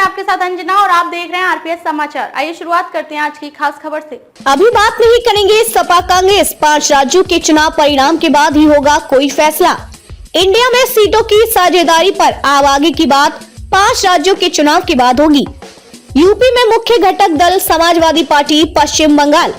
मैं आपके साथ अंजना और आप देख रहे हैं आरपीएस समाचार। आइए शुरुआत करते हैं आज की खास खबर से। अभी बात नहीं करेंगे सपा कांग्रेस, 5 राज्यों के चुनाव परिणाम के बाद ही होगा कोई फैसला। इंडिया में सीटों की साझेदारी पर अब आगे की बात 5 राज्यों के चुनाव के बाद होगी। यूपी में मुख्य घटक दल समाजवादी पार्टी पश्चिम बंगाल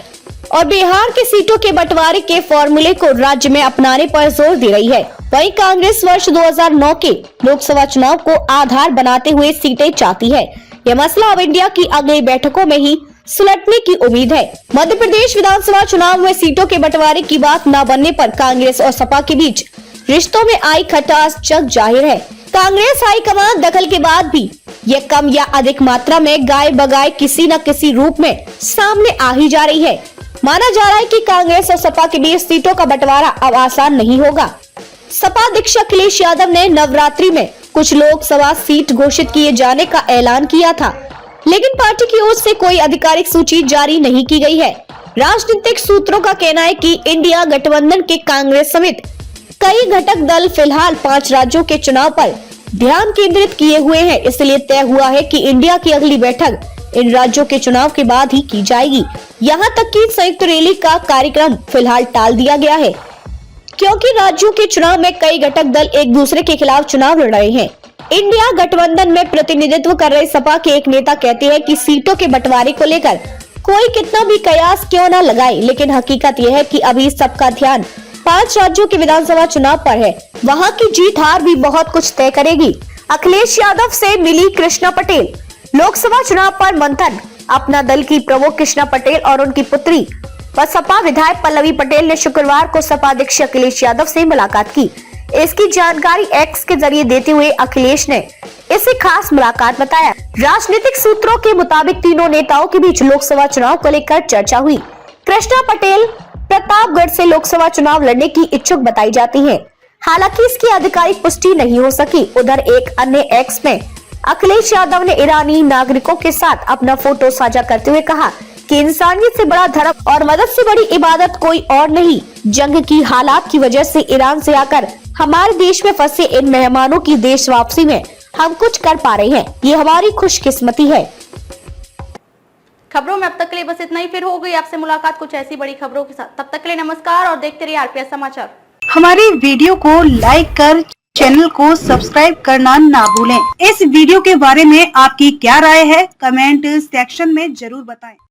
और बिहार के सीटों के बंटवारे के फॉर्मूले को राज्य में अपनाने पर जोर दे रही है। वहीं कांग्रेस वर्ष 2009 के लोकसभा चुनाव को आधार बनाते हुए सीटें चाहती है। यह मसला अब इंडिया की अगली बैठकों में ही सुलझने की उम्मीद है। मध्य प्रदेश विधानसभा चुनाव में सीटों के बंटवारे की बात न बनने पर कांग्रेस और सपा के बीच रिश्तों में आई खटास जग जाहिर है। कांग्रेस हाईकमान दखल के बाद भी यह कम या अधिक मात्रा में गाय बगाए किसी न किसी रूप में सामने आ ही जा रही है। माना जा रहा है कि कांग्रेस और सपा के बीच सीटों का बंटवारा अब आसान नहीं होगा। सपा अध्यक्ष अखिलेश यादव ने नवरात्रि में कुछ लोकसभा सीट घोषित किए जाने का ऐलान किया था, लेकिन पार्टी की ओर से कोई आधिकारिक सूची जारी नहीं की गई है। राजनीतिक सूत्रों का कहना है कि इंडिया गठबंधन के कांग्रेस समेत कई घटक दल फिलहाल 5 राज्यों के चुनाव पर ध्यान केंद्रित किए हुए हैं। इसलिए तय हुआ है कि इंडिया की अगली बैठक इन राज्यों के चुनाव के बाद ही की जाएगी। यहाँ तक कि संयुक्त रैली का कार्यक्रम फिलहाल टाल दिया गया है, क्योंकि राज्यों के चुनाव में कई घटक दल एक दूसरे के खिलाफ चुनाव लड़ रहे हैं। इंडिया गठबंधन में प्रतिनिधित्व कर रहे सपा के एक नेता कहते हैं कि सीटों के बंटवारे को लेकर कोई कितना भी कयास क्यों न लगाए, लेकिन हकीकत यह है कि अभी सबका ध्यान 5 राज्यों के विधानसभा चुनाव पर है। वहाँ की जीत हार भी बहुत कुछ तय करेगी। अखिलेश यादव से मिली कृष्णा पटेल, लोकसभा चुनाव पर मंथन। अपना दल की प्रमुख कृष्णा पटेल और उनकी पुत्री व सपा विधायक पल्लवी पटेल ने शुक्रवार को सपा अध्यक्ष अखिलेश यादव से मुलाकात की। इसकी जानकारी एक्स के जरिए देते हुए अखिलेश ने इसे खास मुलाकात बताया। राजनीतिक सूत्रों के मुताबिक तीनों नेताओं के बीच लोकसभा चुनाव को लेकर चर्चा हुई। कृष्णा पटेल प्रतापगढ़ से लोकसभा चुनाव लड़ने की इच्छुक बताई जाती है, हालांकि इसकी आधिकारिक पुष्टि नहीं हो सकी। उधर एक अन्य एक्स में अखिलेश यादव ने ईरानी नागरिकों के साथ अपना फोटो साझा करते हुए कहा कि इंसानियत से बड़ा धर्म और मदद से बड़ी इबादत कोई और नहीं। जंग की हालात की वजह से ईरान से आकर हमारे देश में फंसे इन मेहमानों की देश वापसी में हम कुछ कर पा रहे हैं, ये हमारी खुशकिस्मती है। खबरों में अब तक के लिए बस इतना ही। फिर हो गई आपसे मुलाकात कुछ ऐसी बड़ी खबरों के साथ। तब तक के लिए नमस्कार और देखते रहिए आरपीएस समाचार। हमारे वीडियो को लाइक कर चैनल को सब्सक्राइब करना ना भूलें। इस वीडियो के बारे में आपकी क्या राय है, कमेंट सेक्शन में जरूर बताएं।